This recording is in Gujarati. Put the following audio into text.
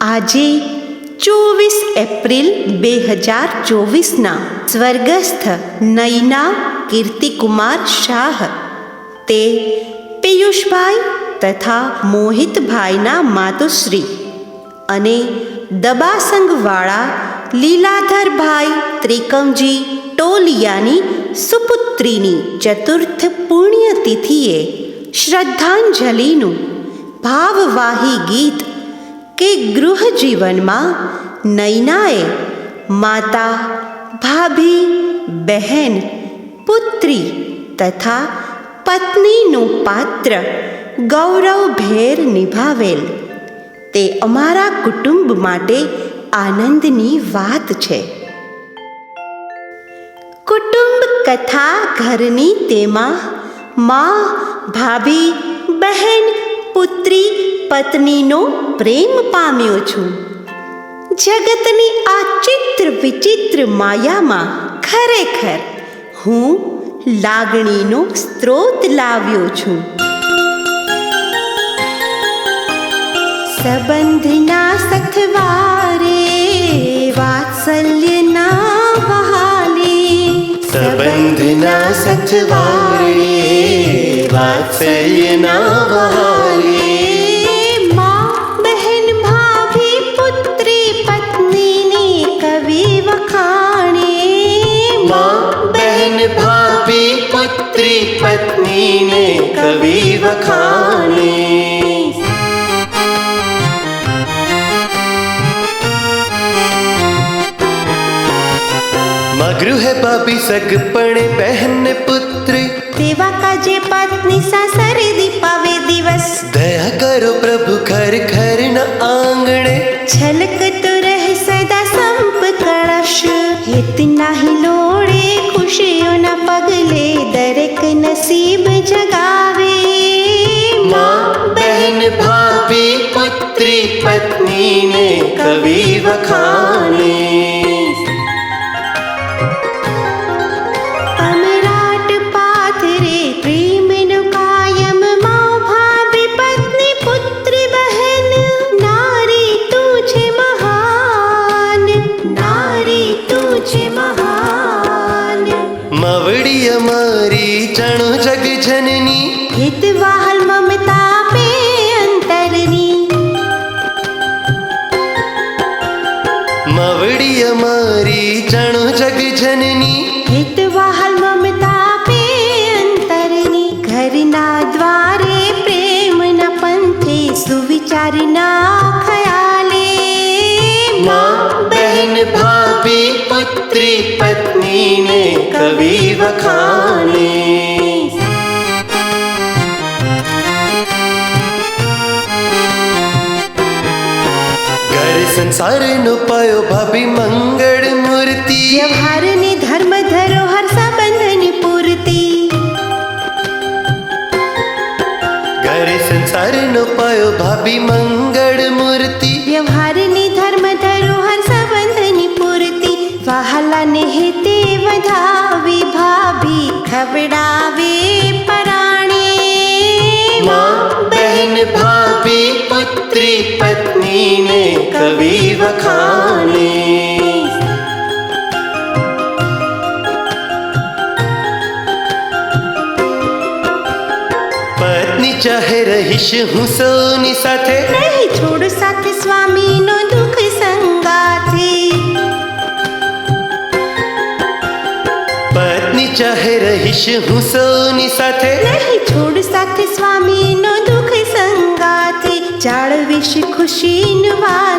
આજે 24 એપ્રિલ 2024ના સ્વર્ગસ્થ નયના કીર્તિકુમાર શાહ તે પિયુષભાઈ તથા મોહિતભાઈના માતુશ્રી અને દબાસંગવાળા લીલાધરભાઈ ત્રિકમજી ટોલિયાની સુપુત્રીની ચતુર્થ પુણ્યતિથિએ શ્રદ્ધાંજલિનું ભાવવાહી ગીત કે ગૃહજીવનમાં નયનાએ માતા, ભાભી, બહેન, પુત્રી તથા પત્નીનું પાત્ર ગૌરવભેર નિભાવેલ તે અમારા કુટુંબ માટે આનંદની વાત છે. કુટુંબ કથા ઘરની તેમાં મા, ભાભી, બહેન, પુત્રી, પત્નીનો પ્રેમ પામ્યો છું. જગતની આ ચિત્ર વિચિત્ર માયામાં ખરેખર હું લાગણીનો સ્ત્રોત લાવ્યો છું. સંબંધના સથવારે વાત્સલ્યના વહાલે, સંબંધના સથવારે વાત્સલ્યના વહાલે, મા, બહેન, ભાભી, પુત્રી, પત્નીને કવિ વખાણે, મા, બહેન, ભાભી, પુત્રી, પત્નીને કવિ વખાણે. ગૃહે ભાભી સગપણે બહેન પુત્રી, સેવા કાજે પત્ની સાસરે દીપાવે દિવસ. દયા કરો પ્રભુ ઘર ઘરના આંગણે, છલકતો રહે સદા સંપ કળશ. હિત નાહી લોડે ખુશીઓના પગલે દરેક નસીબ જગાવે. મા, બહેન, ભાભી, પુત્રી, પત્નીને કવિ વખાણે. મવડી અમારી ચણો જગ જનની, હિત વાહલ મમતા પે અંતરની. મવડી અમારી ચણો જગ જનની, હિત વાહલ મમતા પે અંતરની. ઘરના દ્વારે પ્રેમના પંથે સુવિચારના ખયાલે. મા, બહેન, ભાભી, પુત્રી, પત્નીને કવિ વખાણે. ઘર સંસારનો પાયો ભાભી મંગળ મૂર્તિ, વ્યવહારની ધર્મ ધરોહર સંબંધની પૂર્તિ. ઘર સંસારનો પાયો ભાભી મંગળ મૂર્તિ, વ્યવહારની ધર્મ ધરોહર સંબંધની પૂર્તિ. વહાલાને હેતે વધાવી ભાભી ખવડાવે પરાણે. મા, બહેન, ભાભી, પુત્રી, પત્નીને કવિ વખાણે. પત્ની ચાહે રહીશ હું સૌની સાથે, નહીં છોડ સાથે સ્વામીનો દુઃખ સંગાથે. પત્ની ચાહે રહીશ હું સૌની સાથે, નહીં છોડ સાથે સ્વામીનો દુઃખ સંગાથે. જાળવીશ ખુશીનું વા